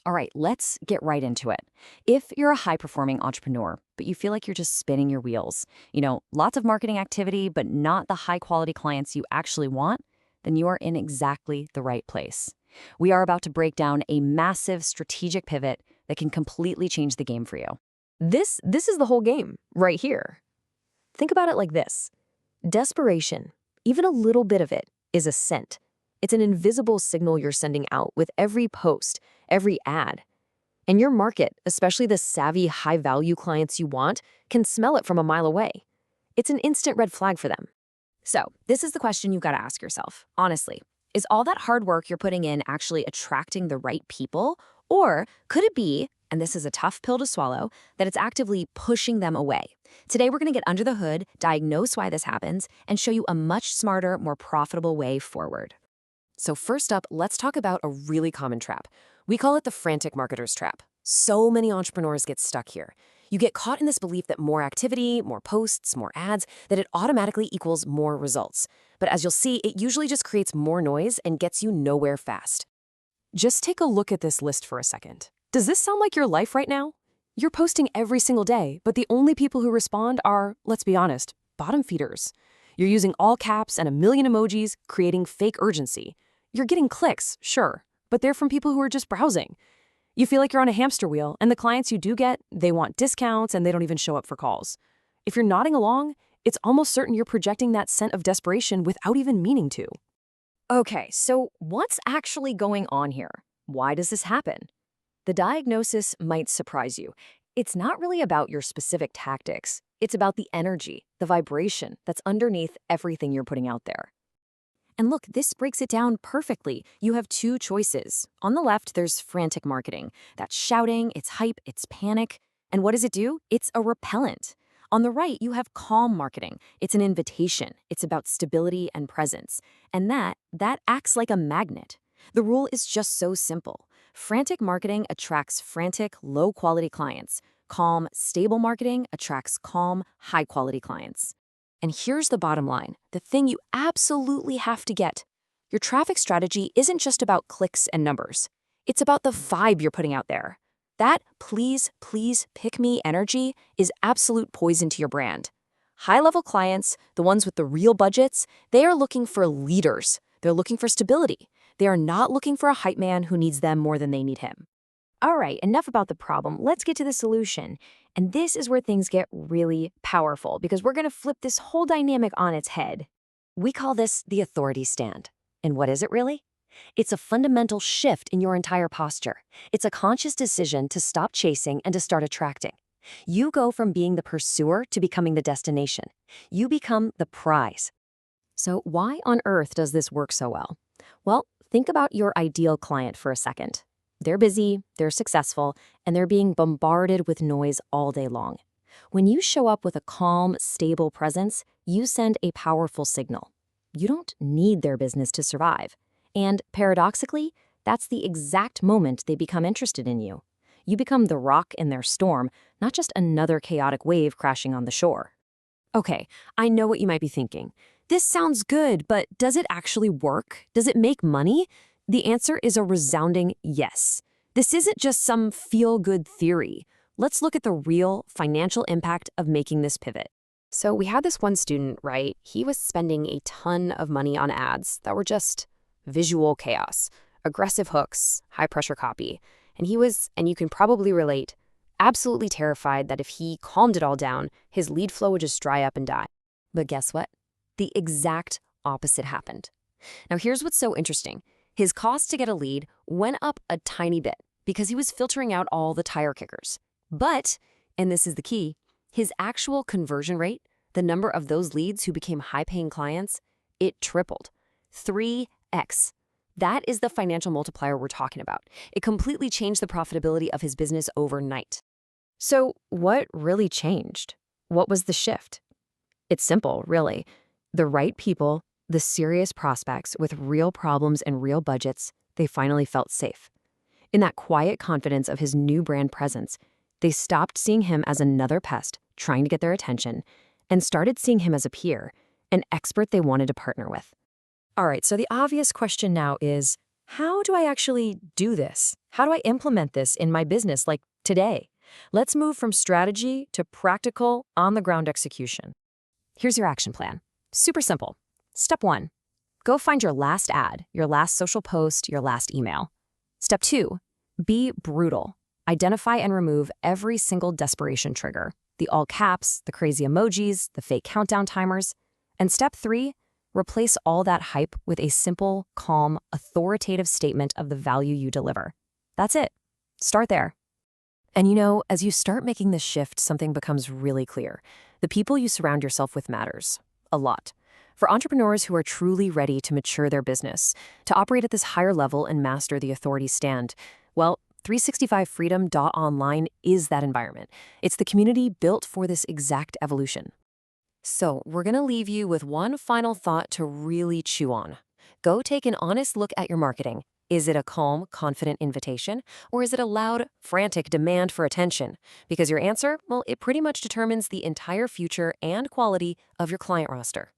All right, let's get right into it. If you're a high-performing entrepreneur, but you feel like you're just spinning your wheels, lots of marketing activity, but not the high-quality clients you actually want, then you are in exactly the right place. We are about to break down a massive strategic pivot that can completely change the game for you. This is the whole game, right here. Think about it like this. Desperation, even a little bit of it, is a scent. It's an invisible signal you're sending out with every post, every ad. And your market, especially the savvy, high-value clients you want, can smell it from a mile away. It's an instant red flag for them. So, this is the question you've got to ask yourself. Honestly, is all that hard work you're putting in actually attracting the right people? Or could it be, and this is a tough pill to swallow, that it's actively pushing them away? Today, we're going to get under the hood, diagnose why this happens, and show you a much smarter, more profitable way forward. So first up, let's talk about a really common trap. We call it the Frantic Marketers Trap. So many entrepreneurs get stuck here. You get caught in this belief that more activity, more posts, more ads, that it automatically equals more results. But as you'll see, it usually just creates more noise and gets you nowhere fast. Just take a look at this list for a second. Does this sound like your life right now? You're posting every single day, but the only people who respond are, let's be honest, bottom feeders. You're using all caps and a million emojis, creating fake urgency. You're getting clicks, sure, but they're from people who are just browsing. You feel like you're on a hamster wheel, and the clients you do get, they want discounts and they don't even show up for calls. If you're nodding along, it's almost certain you're projecting that scent of desperation without even meaning to. Okay, so what's actually going on here? Why does this happen? The diagnosis might surprise you. It's not really about your specific tactics. It's about the energy, the vibration that's underneath everything you're putting out there. And look, this breaks it down perfectly. You have two choices. On the left, there's frantic marketing. That's shouting, it's hype, it's panic. And what does it do? It's a repellent. On the right, you have calm marketing. It's an invitation. It's about stability and presence. And that acts like a magnet. The rule is just so simple. Frantic marketing attracts frantic, low-quality clients. Calm, stable marketing attracts calm, high-quality clients. And here's the bottom line, the thing you absolutely have to get. Your traffic strategy isn't just about clicks and numbers. It's about the vibe you're putting out there. That please, please pick me energy is absolute poison to your brand. High-level clients, the ones with the real budgets, they are looking for leaders. They're looking for stability. They are not looking for a hype man who needs them more than they need him. All right, enough about the problem. Let's get to the solution. And this is where things get really powerful because we're going to flip this whole dynamic on its head. We call this the authority stand. And what is it really? It's a fundamental shift in your entire posture. It's a conscious decision to stop chasing and to start attracting. You go from being the pursuer to becoming the destination. You become the prize. So why on earth does this work so well? Well, think about your ideal client for a second. They're busy, they're successful, and they're being bombarded with noise all day long. When you show up with a calm, stable presence, you send a powerful signal. You don't need their business to survive. And paradoxically, that's the exact moment they become interested in you. You become the rock in their storm, not just another chaotic wave crashing on the shore. Okay, I know what you might be thinking. This sounds good, but does it actually work? Does it make money? The answer is a resounding yes. This isn't just some feel-good theory. Let's look at the real financial impact of making this pivot. So we had this one student, right? He was spending a ton of money on ads that were just visual chaos, aggressive hooks, high-pressure copy. And he was, and you can probably relate, absolutely terrified that if he calmed it all down, his lead flow would just dry up and die. But guess what? The exact opposite happened. Now here's what's so interesting. His cost to get a lead went up a tiny bit because he was filtering out all the tire kickers. But, and this is the key, his actual conversion rate, the number of those leads who became high-paying clients, it tripled. 3x. That is the financial multiplier we're talking about. It completely changed the profitability of his business overnight. So what really changed? What was the shift? It's simple, really. The right people, the serious prospects with real problems and real budgets, they finally felt safe. In that quiet confidence of his new brand presence, they stopped seeing him as another pest trying to get their attention and started seeing him as a peer, an expert they wanted to partner with. All right, so the obvious question now is, how do I actually do this? How do I implement this in my business like today? Let's move from strategy to practical, on-the-ground execution. Here's your action plan. Super simple. Step 1. Go find your last ad, your last social post, your last email. Step 2. Be brutal. Identify and remove every single desperation trigger, the all caps, the crazy emojis, the fake countdown timers. And step 3, replace all that hype with a simple, calm, authoritative statement of the value you deliver. That's it. Start there. And you know, as you start making this shift, something becomes really clear. The people you surround yourself with matters. A lot. For entrepreneurs who are truly ready to mature their business, to operate at this higher level and master the authority stand, well, 365freedom.online is that environment. It's the community built for this exact evolution. So, we're going to leave you with one final thought to really chew on. Go take an honest look at your marketing. Is it a calm, confident invitation, or is it a loud, frantic demand for attention? Because your answer, well, it pretty much determines the entire future and quality of your client roster.